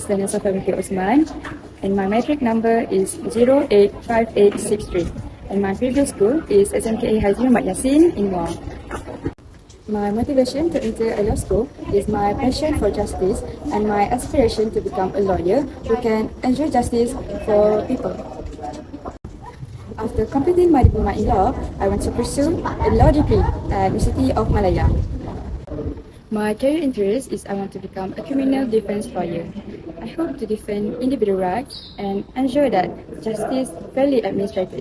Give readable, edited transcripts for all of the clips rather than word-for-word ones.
is Daniel Safar binti Osman, and my metric number is 085863. And my previous school is SMKA Haji Muhammad Yassin in Muar. My motivation to enter a law school is my passion for justice and my aspiration to become a lawyer who can ensure justice for people. After completing my diploma in law, I want to pursue a law degree at University of Malaya. My career interest is I want to become a criminal defense lawyer. I hope to defend individual rights and ensure that justice is fairly administered.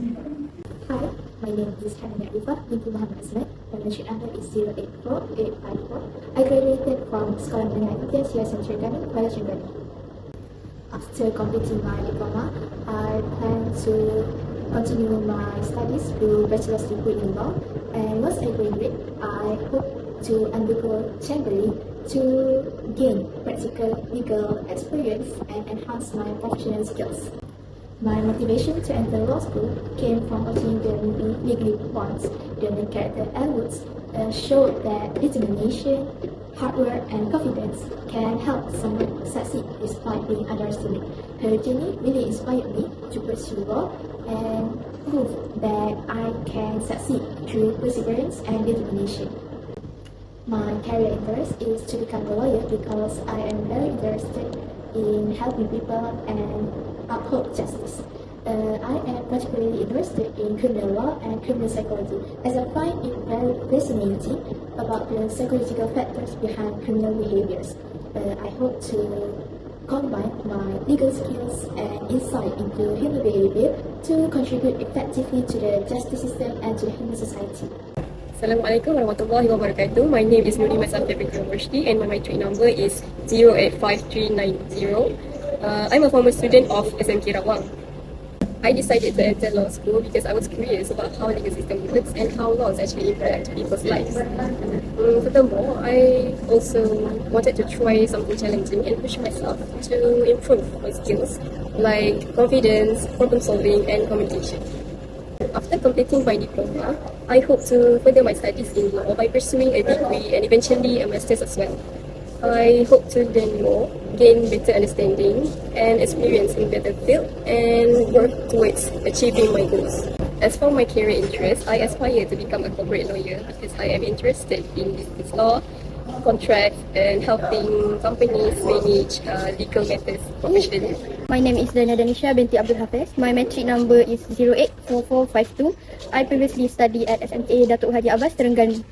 Hi, my name is Hamida Ifa binti Muhammad Asmat. My metric number is 084854. I graduated from Sekolah Menengah Imtiaz Yayasan Terengganu, Kuala Terengganu. After completing my diploma, I plan to continue my studies through bachelor's degree in law. And once I graduate, I hope to undergo chambering to gain practical legal experience and enhance my professional skills. My motivation to enter law school came from watching the movie Legally Blonde. The main character Elwood showed that determination, hard work, and confidence can help someone succeed despite being underestimated. Her journey really inspired me to pursue law and prove that I can succeed through perseverance and determination. My career interest is to become a lawyer because I am very interested in helping people and uphold justice. I am particularly interested in criminal law and criminal psychology, as I find it very fascinating about the psychological factors behind criminal behaviors. I hope to combine my legal skills and insight into human behavior to contribute effectively to the justice system and to the human society. Assalamualaikum warahmatullahi wabarakatuh. My name is Nuri Masafir binti Rushdi and my metric number is 085390. I'm a former student of SMK Rawang. I decided to enter law school because I was curious about how legal system works and how laws actually impact people's lives. Furthermore, I also wanted to try something challenging and push myself to improve my skills like confidence, problem solving, and communication. After completing my diploma, I hope to further my studies in law by pursuing a degree and eventually a master's as well. I hope to learn more, gain better understanding and experience in better field, and work towards achieving my goals. As for my career interest, I aspire to become a corporate lawyer because I am interested in business law, contracts, and helping companies manage legal matters professionally. My name is Dana Danisha binti Abdul Hafiz. My metric number is 084452. I previously studied at SMK Datuk Haji Abbas, Terengganu.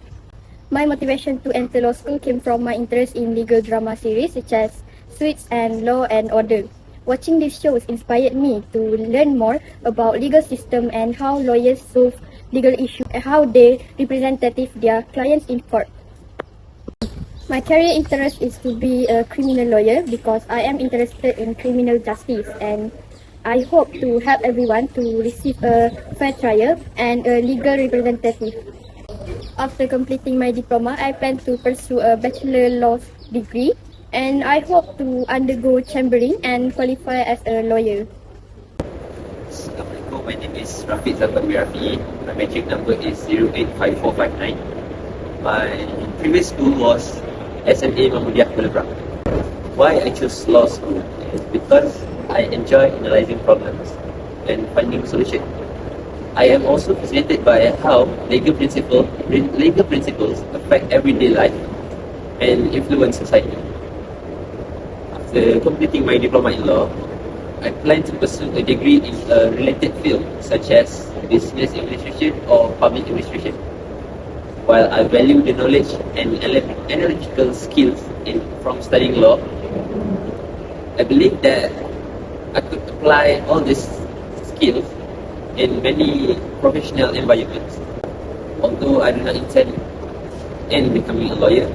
My motivation to enter law school came from my interest in legal drama series such as Suits and Law and Order. Watching these shows inspired me to learn more about legal system and how lawyers solve legal issues and how they representative their clients in court. My career interest is to be a criminal lawyer because I am interested in criminal justice and I hope to help everyone to receive a fair trial and a legal representative. After completing my diploma, I plan to pursue a bachelor law degree and I hope to undergo chambering and qualify as a lawyer. Assalamualaikum, my name is Rafiq Zafar Rafi. My metric number is 085459. My previous school was SMA Mahmudiyah Kuala Berang. Why I chose law school is because I enjoy analyzing problems and finding solutions. I am also fascinated by how legal principles affect everyday life and influence society. After completing my diploma in law, I plan to pursue a degree in a related field such as business administration or public administration. While I value the knowledge and analytical skills from studying law, I believe that I could apply all these skills in many professional environments. Although I do not intend in becoming a lawyer,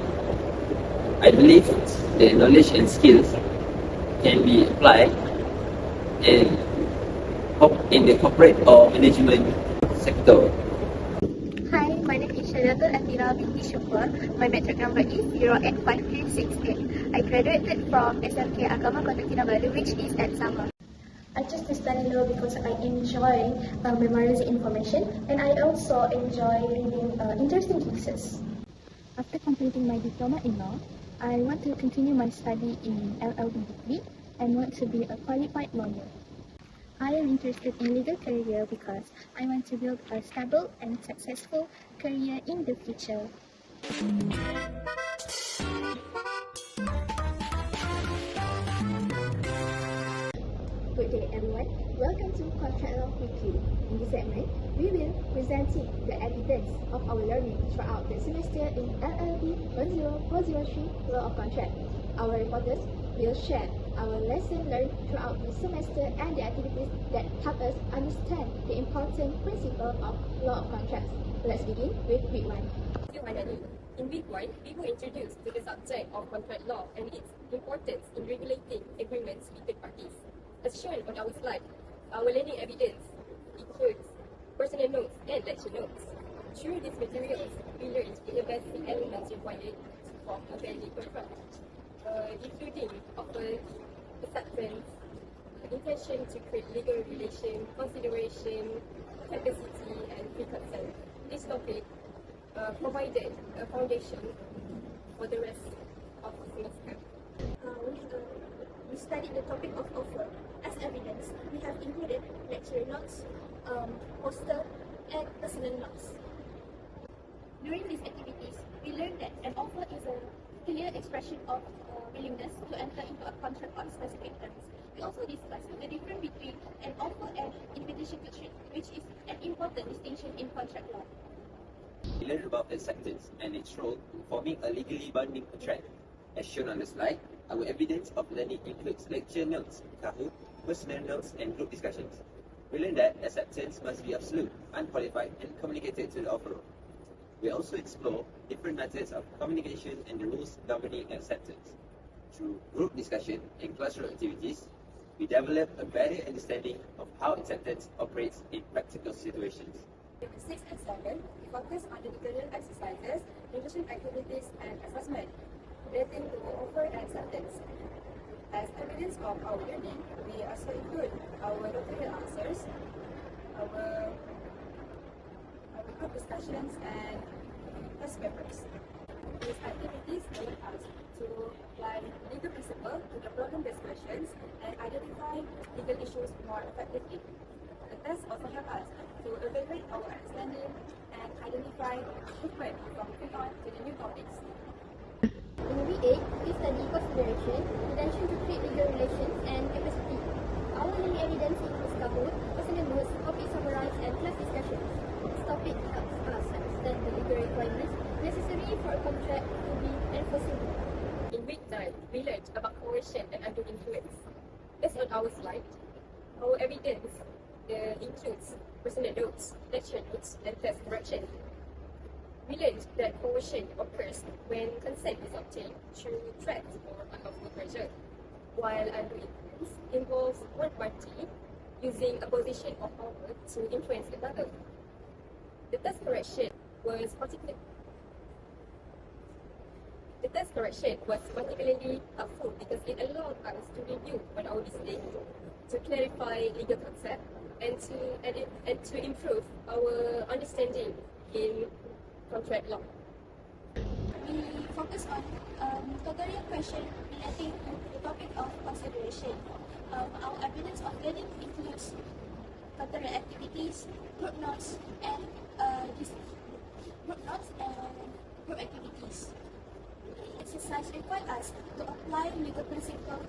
I believe the knowledge and skills can be applied in the corporate or management sector. Hi, my name is Shadatul Atira binti Syukur. My metric number is 085368. I graduated from SMK Agama Kota Kinabalu, which is at Sabah. I chose to study law because I enjoy memorizing information and I also enjoy reading interesting cases. After completing my diploma in law, I want to continue my study in LLB degree and want to be a qualified lawyer. I am interested in legal career because I want to build a stable and successful career in the future. Good day everyone, welcome to Contract Law Weekly. In this segment, we will presenting the evidence of our learning throughout the semester in LLB 10403 Law of Contract. Our reporters will share our lesson learned throughout the semester and the activities that help us understand the important principle of law of contracts. Let's begin with week 1. In week 1, we were introduced to the subject of contract law and its importance in regulating agreements with third parties. As shown on our slide, our learning evidence includes personal notes and lecture notes. Through these materials, we learned the basic elements required for a valid contract, including offer, acceptance, intention to create legal relation, consideration, capacity, and free consent. This topic provided a foundation for the rest of the semester. We studied the topic of offer. As evidence, we have included lecture notes, poster, and personal notes. During these activities, we learned that an offer is a clear expression of willingness to enter into a contract on specific terms. We also discussed the difference between an offer and invitation to trade, which is an important distinction in contract law. We learned about acceptance and its role in forming a legally binding contract. As shown on the slide, our evidence of learning includes lecture notes, Kahoot, personal notes, and group discussions. We learned that acceptance must be absolute, unqualified, and communicated to the offeror. We also explore different methods of communication and the rules governing acceptance. Through group discussion and classroom activities, we develop a better understanding of how acceptance operates in practical situations. In 6 and 7, we focus on the tutorial exercises, revision activities, and assessment relating to offer and acceptance. As evidence of our learning, we also include our tutorial answers, our group discussions, and test papers. These activities allow us to apply legal principles to the problem-based questions and identify legal issues more effectively. The tests also help us to evaluate our understanding and identify improvement from moving on to the new topics. In week 8, we study consideration, intention to create legal relations, and capacity. Our learning evidence includes Kahoot, personal notes, topic summarized, and class discussions. This topic helps us understand the legal requirements necessary for a contract to be enforceable. In week 9, we learned about coercion and undue influence. Based on our slide, our evidence includes personal notes, lecture notes, and test correction. We learned that coercion occurs when consent is obtained through threats or unlawful pressure, while undue influence involves one party using a position of power to influence another. The test correction was particularly helpful because it allowed us to review on our mistake, to clarify legal concept, and to improve our understanding in contract law. We focus on tutorial question relating to the topic of consideration. Our evidence of learning includes tutorial activities, group notes, and group activities. Exercise require us to apply legal principle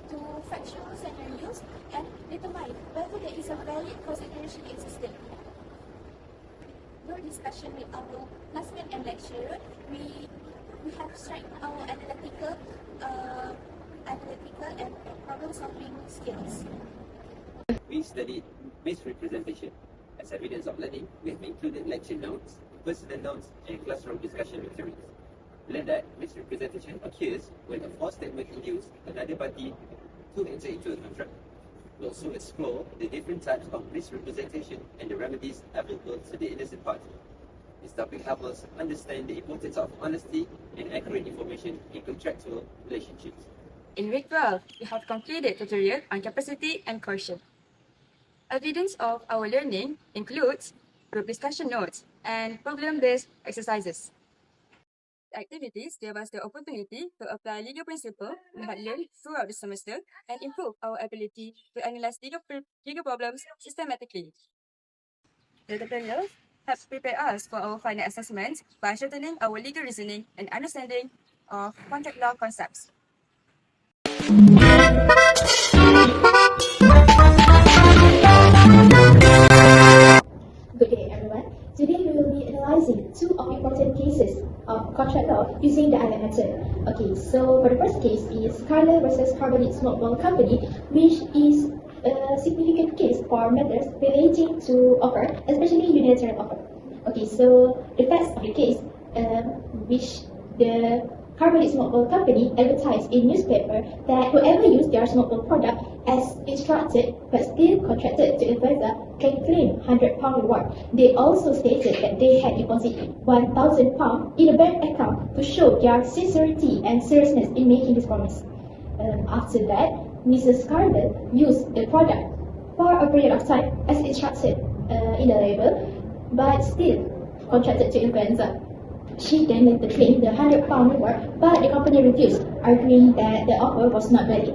to factual scenarios and determine whether there is a valid consideration existing. Through discussion with our classmate and lecturer, we have strengthened our analytical and problem-solving skills. We studied misrepresentation. As evidence of learning, we have included lecture notes, personal notes, and classroom discussion materials. We learned that misrepresentation occurs when a false statement induces another party to enter into a contract. We also explore the different types of misrepresentation and the remedies available to the innocent party. This topic helps us understand the importance of honesty and accurate information in contractual relationships. In week 12, we have completed tutorial on capacity and coercion. Evidence of our learning includes group discussion notes and problem-based exercises. Activities give us the opportunity to apply legal principles we had learned throughout the semester and improve our ability to analyze legal problems systematically. The tutorials help prepare us for our final assessments by strengthening our legal reasoning and understanding of contract law concepts. Good day, everyone. Today we will be analyzing two of important cases of contract law using the ILAC method. Okay, so for the first case is Carlyle versus Carbonate Smoke Ball Company, which is a significant case for matters relating to offer, especially unilateral offer. Okay, so the facts of the case, which the Carbonate Smoke Ball Company advertised in newspaper that whoever used their smoke ball product as instructed but still contracted to influencer can claim £100 reward. They also stated that they had deposited £1,000 in a bank account to show their sincerity and seriousness in making this promise. After that, Mrs. Carlyle used the product for a period of time as instructed in the label, but still contracted to influencer. She then later claimed the £100 reward, but the company refused, arguing that the offer was not valid.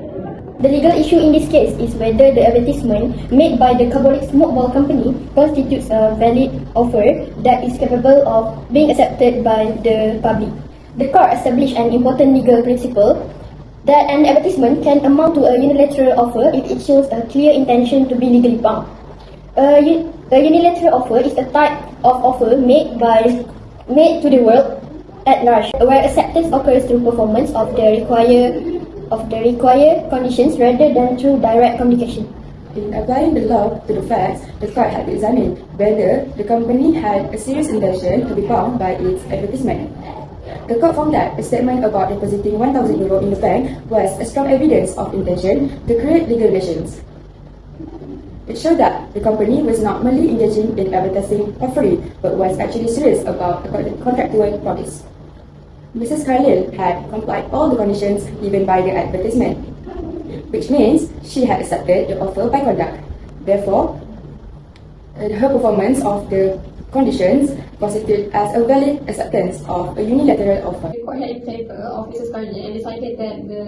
The legal issue in this case is whether the advertisement made by the Carbonate Smoke Ball Company constitutes a valid offer that is capable of being accepted by the public. The court established an important legal principle that an advertisement can amount to a unilateral offer if it shows a clear intention to be legally bound. A unilateral offer is a type of offer made to the world at large, where acceptance occurs through performance of the required conditions rather than through direct communication. In applying the law to the facts, the court had to examine whether the company had a serious intention to be bound by its advertisement. The court found that a statement about depositing €1,000 in the bank was a strong evidence of intention to create legal relations. It showed that the company was not merely engaging in advertising for free, but was actually serious about a contractual promise. Mrs. Carlyle had complied all the conditions given by the advertisement, which means she had accepted the offer by conduct. Therefore, her performance of the conditions constituted as a valid acceptance of a unilateral offer. The court had in favor of Mrs. Carlyle and decided that the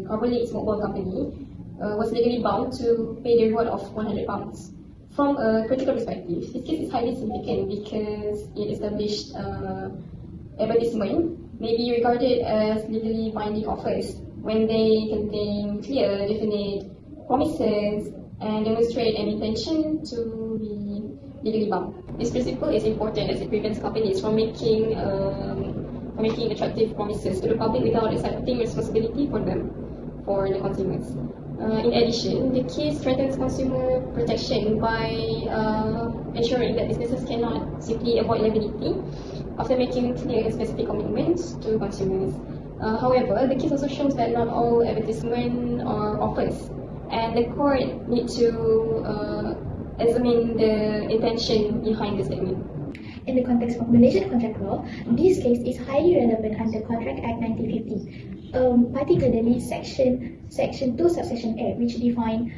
Carbonate Smoke Ball Company was legally bound to pay the reward of £100. From a critical perspective, this case is highly significant because it established advertisement may be regarded as legally binding offers when they contain clear, definite promises and demonstrate an intention to be legally bound. This principle is important as it prevents companies from making attractive promises to the public without accepting responsibility for them, for the consumers. In addition, the case strengthens consumer protection by ensuring that businesses cannot simply avoid liability after making clear and specific commitments to consumers. However, the case also shows that not all advertisement are offers, and the court needs to examine the intention behind the statement. In the context of Malaysian contract law, this case is highly relevant under Contract Act 1950. Particularly Section 2, Subsection A, which define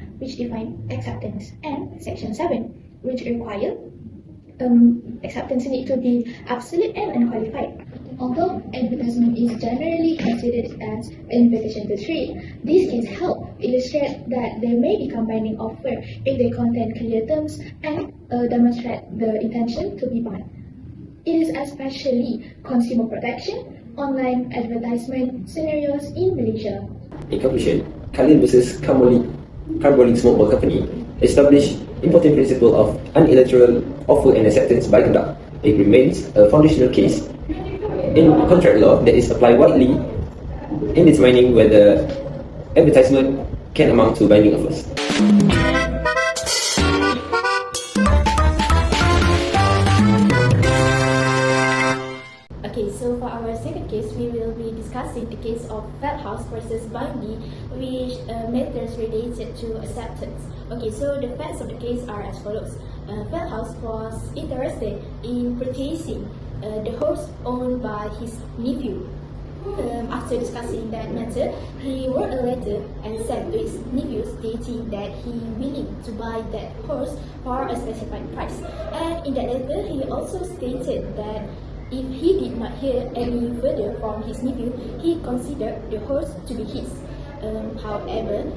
acceptance, and Section 7, which require acceptance need to be absolute and unqualified. Although advertisement is generally considered as an invitation to trade, these can help illustrate that there may be combining offer if they contain clear terms and demonstrate the intention to be bound. It is especially consumer protection online advertisement scenarios in Malaysia. In conclusion, Carlyle versus Carbonate Smoke Ball Company established important principle of unilateral offer and acceptance by conduct. It remains a foundational case in contract law that is applied widely in determining whether advertisement can amount to binding offers. Okay, so for our second case, we will be discussing the case of Feldhaus versus Bundy, which matters related to acceptance. Okay, so the facts of the case are as follows. Feldhaus was interested in purchasing the horse owned by his nephew. After discussing that matter, he wrote a letter and sent to his nephew stating that he willing to buy that horse for a specified price. And in that letter, he also stated that If he did not hear any further from his nephew, he considered the horse to be his. However,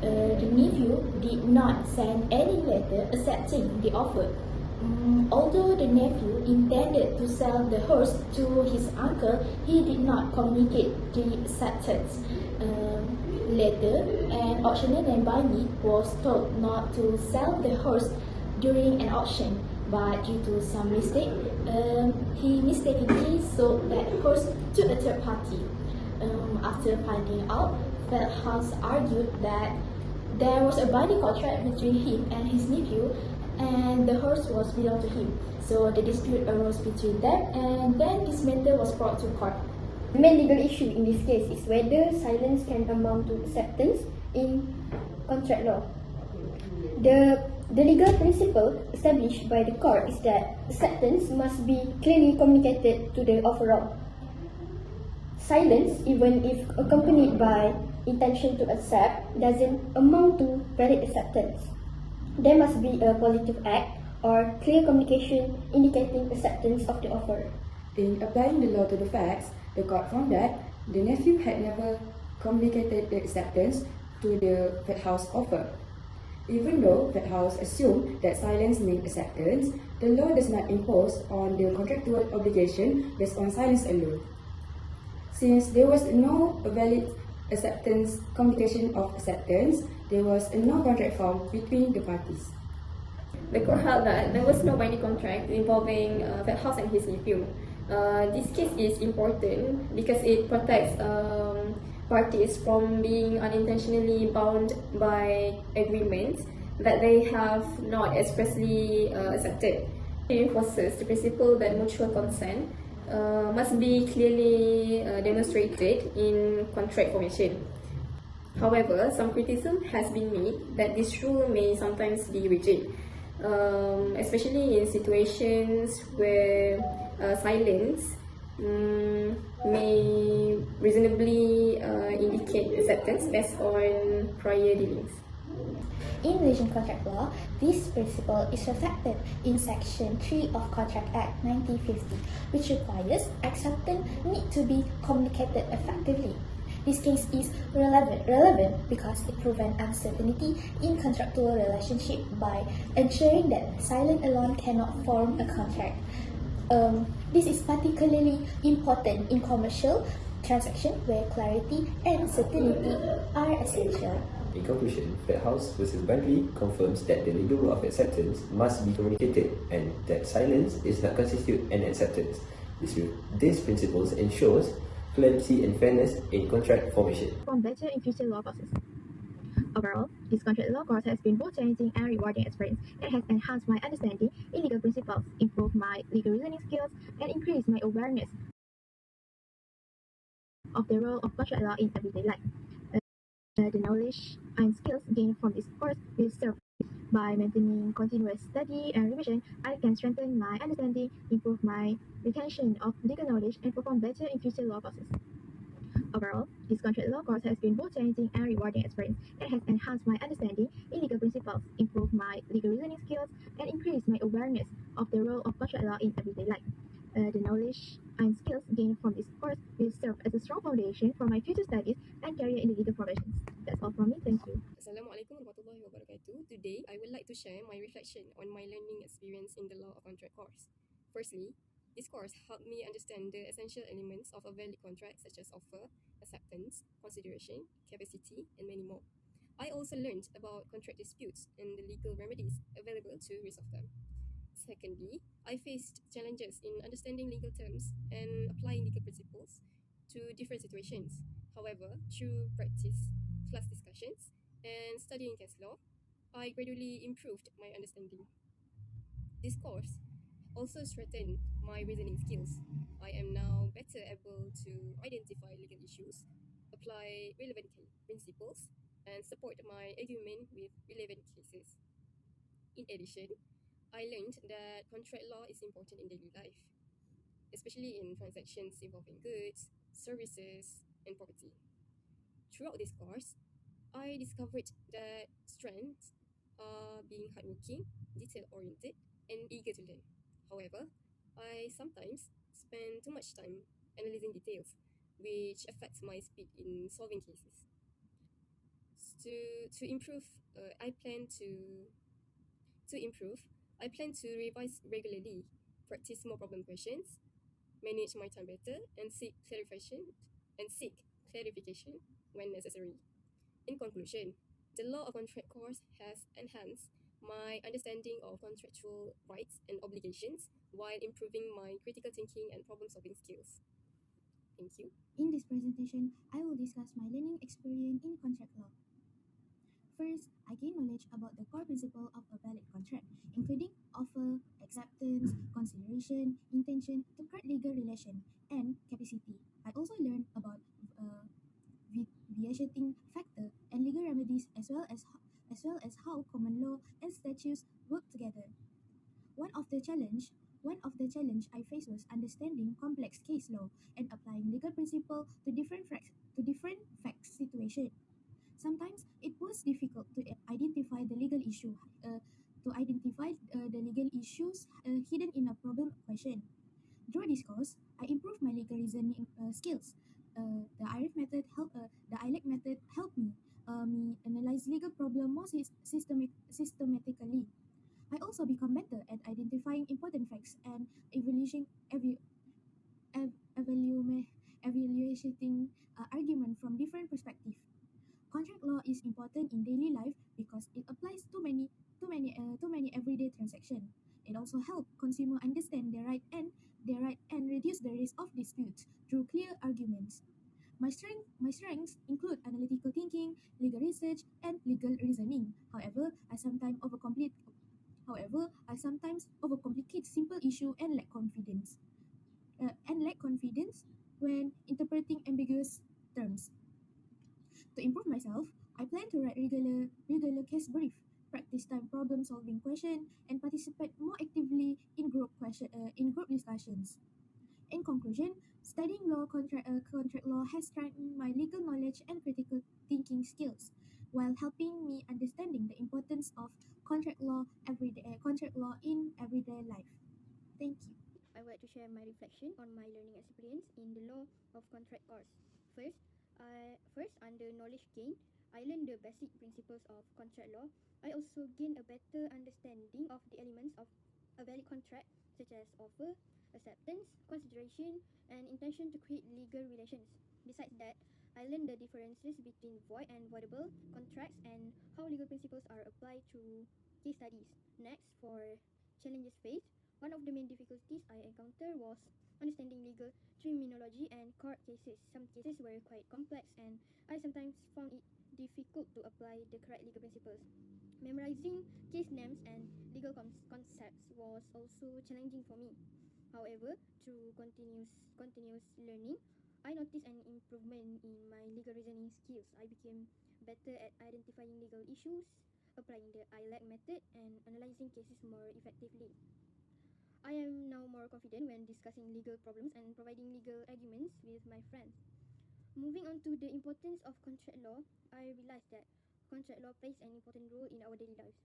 the nephew did not send any letter accepting the offer. Although the nephew intended to sell the horse to his uncle, he did not communicate the acceptance. Later, an auctioneer named Bani was told not to sell the horse during an auction, but due to some mistake, he mistakenly sold that horse to a third party. After finding out, Feldhaus argued that there was a binding contract between him and his nephew, and the horse was belonged to him. So the dispute arose between them, and then this matter was brought to court. The main legal issue in this case is whether silence can amount to acceptance in contract law. The legal principle established by the court is that acceptance must be clearly communicated to the offeror. Silence, even if accompanied by intention to accept, doesn't amount to valid acceptance. There must be a positive act or clear communication indicating acceptance of the offer. In applying the law to the facts, the court found that the nephew had never communicated the acceptance to the Feldhaus offer. Even though Feldhaus assumed that silence meant acceptance, the law does not impose on the contractual obligation based on silence alone. Since there was no valid acceptance communication of acceptance, there was no contract formed between the parties. The court held that there was no binding contract involving Feldhaus and his nephew. This case is important because it protects parties from being unintentionally bound by agreements that they have not expressly accepted. It reinforces the principle that mutual consent must be clearly demonstrated in contract formation. However, some criticism has been made that this rule may sometimes be rigid, especially in situations where silence may reasonably indicate acceptance based on prior dealings. In Malaysian contract law, this principle is reflected in Section 3 of Contract Act 1950, which requires acceptance need to be communicated effectively. This case is relevant because it prevents uncertainty in contractual relationship by ensuring that silence alone cannot form a contract. This is particularly important in commercial transactions where clarity and certainty are essential. In conclusion, Feldhaus versus Bentley confirms that the legal rule of acceptance must be communicated and that silence is not constitute an acceptance. This principle ensures clarity and fairness in contract formation. From better in future law courses. Overall, this contract law course has been both challenging and rewarding experience. It has enhanced my understanding in legal principles, improved my legal reasoning skills, and increased my awareness of the role of contract law in everyday life. The knowledge and skills gained from this course will serve. By maintaining continuous study and revision, I can strengthen my understanding, improve my retention of legal knowledge, and perform better in future law courses. Overall, this contract law course has been both challenging and rewarding experience. It has enhanced my understanding in legal principles, improved my legal reasoning skills, and increased my awareness of the role of contract law in everyday life. The knowledge and skills gained from this course will serve as a strong foundation for my future studies and career in the legal professions. That's all from me. Thank you. Assalamualaikum warahmatullahi wabarakatuh. Today, I would like to share my reflection on my learning experience in the Law of Contract course. Firstly, this course helped me understand the essential elements of a valid contract such as offer, acceptance, consideration, capacity, and many more. I also learned about contract disputes and the legal remedies available to resolve them. Secondly, I faced challenges in understanding legal terms and applying legal principles to different situations. However, through practice, class discussions, and studying case law, I gradually improved my understanding. This course also strengthened my reasoning skills. I am now better able to identify legal issues, apply relevant principles, and support my argument with relevant cases. In addition, I learned that contract law is important in daily life, especially in transactions involving goods, services, and property. Throughout this course, I discovered that strengths are being hardworking, detail-oriented, and eager to learn. However, I sometimes spend too much time analyzing details, which affects my speed in solving cases. To improve, to improve. I plan to revise regularly, practice more problem questions, manage my time better, and seek clarification when necessary. In conclusion, the law of contract course has enhanced my understanding of contractual rights and obligations while improving my critical thinking and problem solving skills. Thank you. In this presentation, I will discuss my learning experience in contract law. First, I gain knowledge about the core principle of a valid contract, including offer, acceptance, consideration, intention, the correct legal relation, and capacity. I also learned about vitiating factor and legal remedies as how common law and statutes work together. One of the challenge I faced was understanding complex case law and applying legal principle to different fact situation. Sometimes it was difficult to identify the legal issue, the legal issues hidden in a problem question. Through this course, I improved my legal reasoning skills. The ILEC method helped me analyze legal problem more systematically. I also become better at identifying important facts and evaluating argument from different perspectives. Contract law is important in daily life because it applies to many everyday transactions. It also helps consumer understand their right and reduce the risk of disputes through clear arguments. My strengths include analytical thinking, legal research, and legal reasoning. However, I sometimes overcomplicate simple issue and lack confidence when interpreting ambiguous terms. To improve myself, I plan to write regular case brief, practice time problem solving question, and participate more actively in group discussions. In conclusion, studying contract law has strengthened my legal knowledge and critical thinking skills, while helping me understanding the importance of contract law in everyday life. Thank you. I would like to share my reflection on my learning experience in the law of contract course. First, under knowledge gain, I learned the basic principles of contract law. I also gained a better understanding of the elements of a valid contract, such as offer, acceptance, consideration, and intention to create legal relations. Besides that, I learned the differences between void and voidable contracts and how legal principles are applied through case studies. Next, for challenges faced, one of the main difficulties I encountered was understanding legal terminology and court cases. Some cases were quite complex, and I sometimes found it difficult to apply the correct legal principles. Memorizing case names and legal concepts was also challenging for me. However, through continuous learning, I noticed an improvement in my legal reasoning skills. I became better at identifying legal issues, applying the ILEC method, and analyzing cases more effectively. I am now more confident when discussing legal problems and providing legal arguments with my friends. Moving on to the importance of contract law, I realized that contract law plays an important role in our daily lives.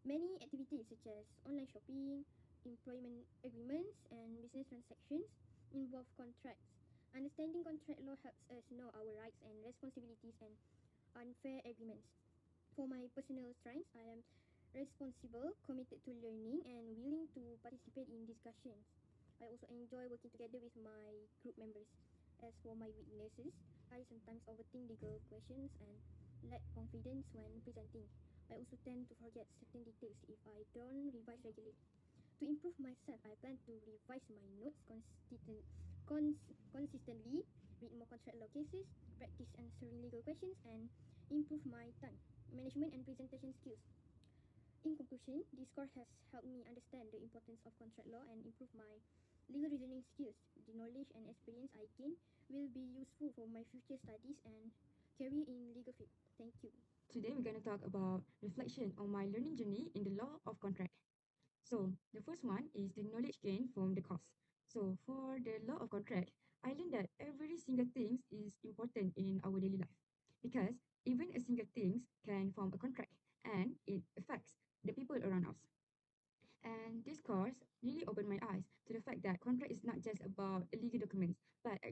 Many activities such as online shopping, employment agreements, and business transactions involve contracts. Understanding contract law helps us know our rights and responsibilities and unfair agreements. For my personal strengths, I am responsible, committed to learning, and willing to participate in discussions. I also enjoy working together with my group members. As for my weaknesses, I sometimes overthink legal questions and lack confidence when presenting. I also tend to forget certain details if I don't revise regularly. To improve myself, I plan to revise my notes consistently, read more contract law cases, practice answering legal questions, and improve my time management and presentation skills. In conclusion, this course has helped me understand the importance of contract law and improve my legal reasoning skills. The knowledge and experience I gain will be useful for my future studies and career in legal field. Thank you. Today we're going to talk about reflection on my learning journey in the law of contract. So the first one is the knowledge gained from the course. So for the law of contract, I learned that every single thing is important in our daily life because even a single thing can form a contract and it affects the people around us. And this course really opened my eyes to the fact that contract is not just about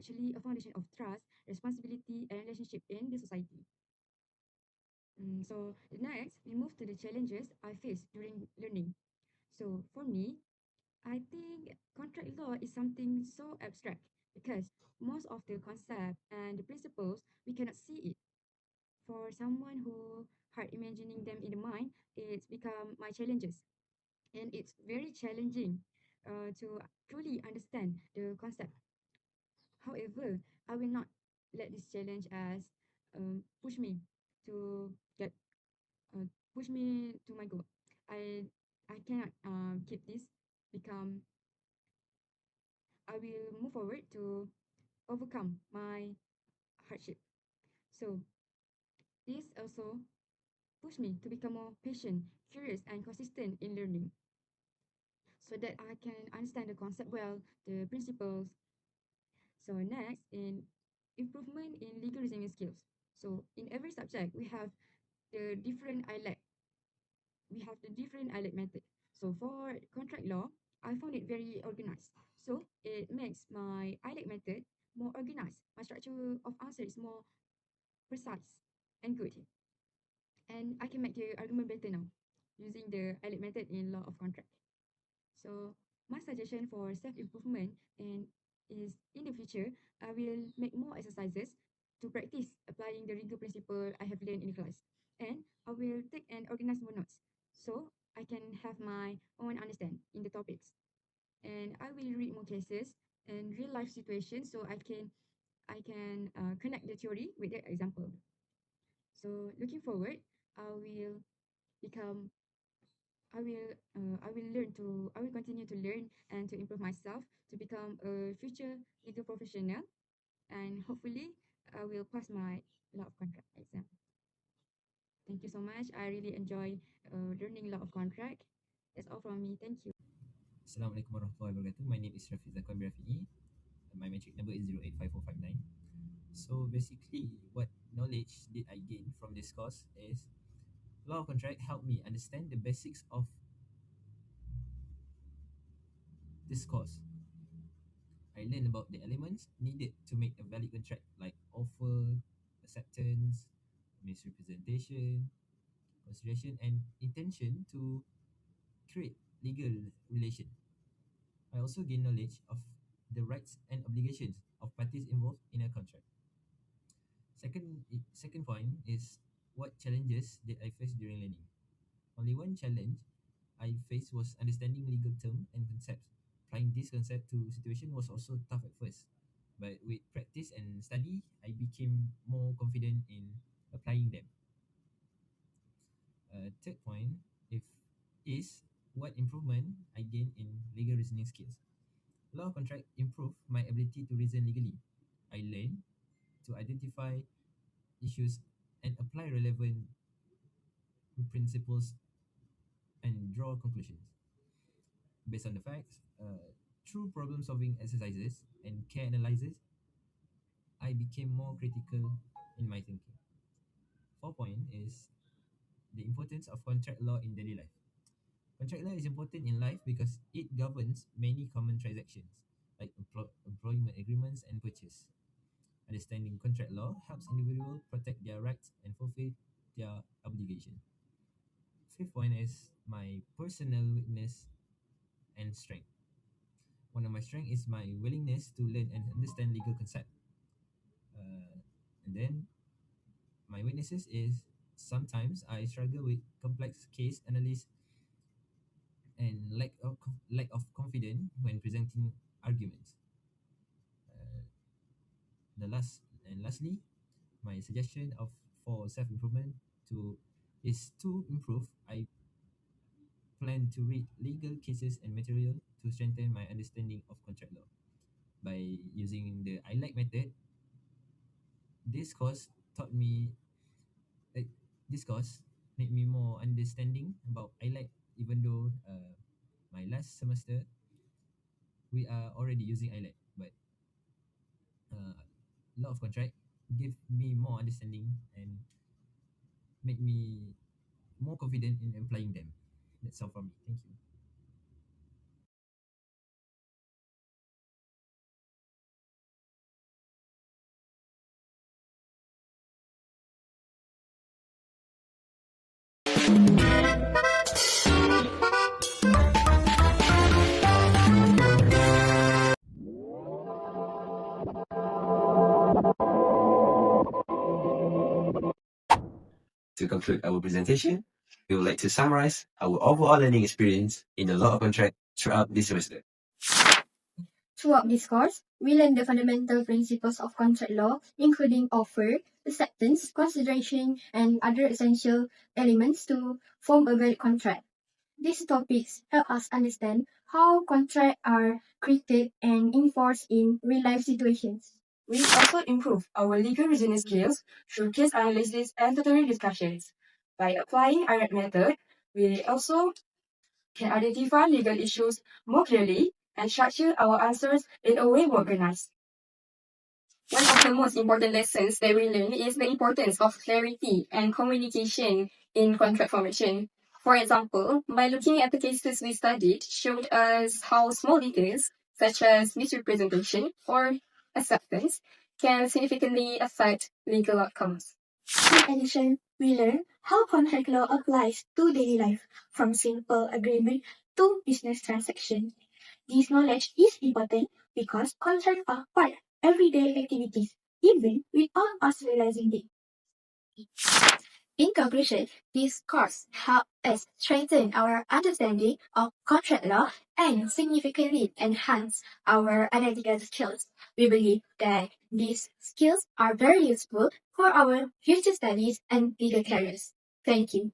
actually a foundation of trust, responsibility, and relationship in the society. So next, we move to the challenges I face during learning. So for me, I think contract law is something so abstract because most of the concept and the principles we cannot see it. For someone who hard imagining them in the mind, it's become my challenges, and it's very challenging to truly understand the concept. However, I will not let this challenge as push me to get push me to my goal. I I cannot keep this become. I will move forward to overcome my hardship. So this also pushed me to become more patient, curious, and consistent in learning, so that I can understand the concept well, the principles. So next, in improvement in legal reasoning skills. So in every subject, the different ILEC. We have the different ILEC method. So for contract law, I found it very organized. So it makes my ILEC method more organized. My structure of answer is more precise and good. And I can make the argument better now using the ILEC method in law of contract. So my suggestion for self-improvement and is in the future, I will make more exercises to practice applying the legal principle I have learned in the class. And I will take and organize more notes so I can have my own understand in the topics. And I will read more cases and real life situations so I can connect the theory with the example. So looking forward, I will become I will continue to learn and to improve myself to become a future legal professional, and hopefully I will pass my law of contract exam. Thank you so much. I really enjoy learning law of contract. That's all from me. Thank you. Assalamualaikum warahmatullahi wabarakatuh. My name is Rafiq Zakwan Birafi'i. My metric number is 085459. So basically, what knowledge did I gain from this course is law of contract helped me understand the basics of this course. I learned about the elements needed to make a valid contract like offer, acceptance, misrepresentation, consideration, and intention to create legal relation. I also gained knowledge of the rights and obligations of parties involved in a contract. Second point is what challenges did I face during learning? Only one challenge I faced was understanding legal terms and concepts. Applying this concept to situation was also tough at first, but with practice and study, I became more confident in applying them. Third point, if is what improvement I gained in legal reasoning skills. Law of contract improved my ability to reason legally. I learned to identify issues and apply relevant principles and draw conclusions based on the facts. Through problem solving exercises and care analysis, I became more critical in my thinking. Fourth point is the importance of contract law in daily life. Contract law is important in life because it governs many common transactions like employment agreements and purchase. Understanding contract law helps individuals protect their rights and fulfill their obligation. Fifth point is my personal weakness and strength. One of my strengths is my willingness to learn and understand legal concept. And then my weaknesses is sometimes I struggle with complex case analysis and lack of confidence when presenting arguments. Lastly, my suggestion of for self improvement to is to improve. I plan to read legal cases and material to strengthen my understanding of contract law. By using the ILEC method, this course taught me like this course made me more understanding about ILEC even though my last semester we are already using ILEC, but law of contract give me more understanding and make me more confident in applying them. That's all from me. Thank you. To conclude our presentation, we would like to summarize our overall learning experience in the law of contract throughout this semester. Throughout this course, we learn the fundamental principles of contract law, including offer, acceptance, consideration, and other essential elements to form a valid contract. These topics help us understand how contracts are created and enforced in real-life situations. We also improve our legal reasoning skills through case analysis and tutorial discussions. By applying IRAT method, we also can identify legal issues more clearly and structure our answers in a way more organized. One of the most important lessons that we learn is the importance of clarity and communication in contract formation. For example, by looking at the cases we studied showed us how small details such as misrepresentation or acceptance can significantly affect legal outcomes. In addition, we learn how contract law applies to daily life, from simple agreement to business transaction. This knowledge is important because contracts are part of everyday activities, even without us realizing it. In conclusion, this course helped us strengthen our understanding of contract law and significantly enhance our analytical skills. We believe that these skills are very useful for our future studies and legal careers. Thank you.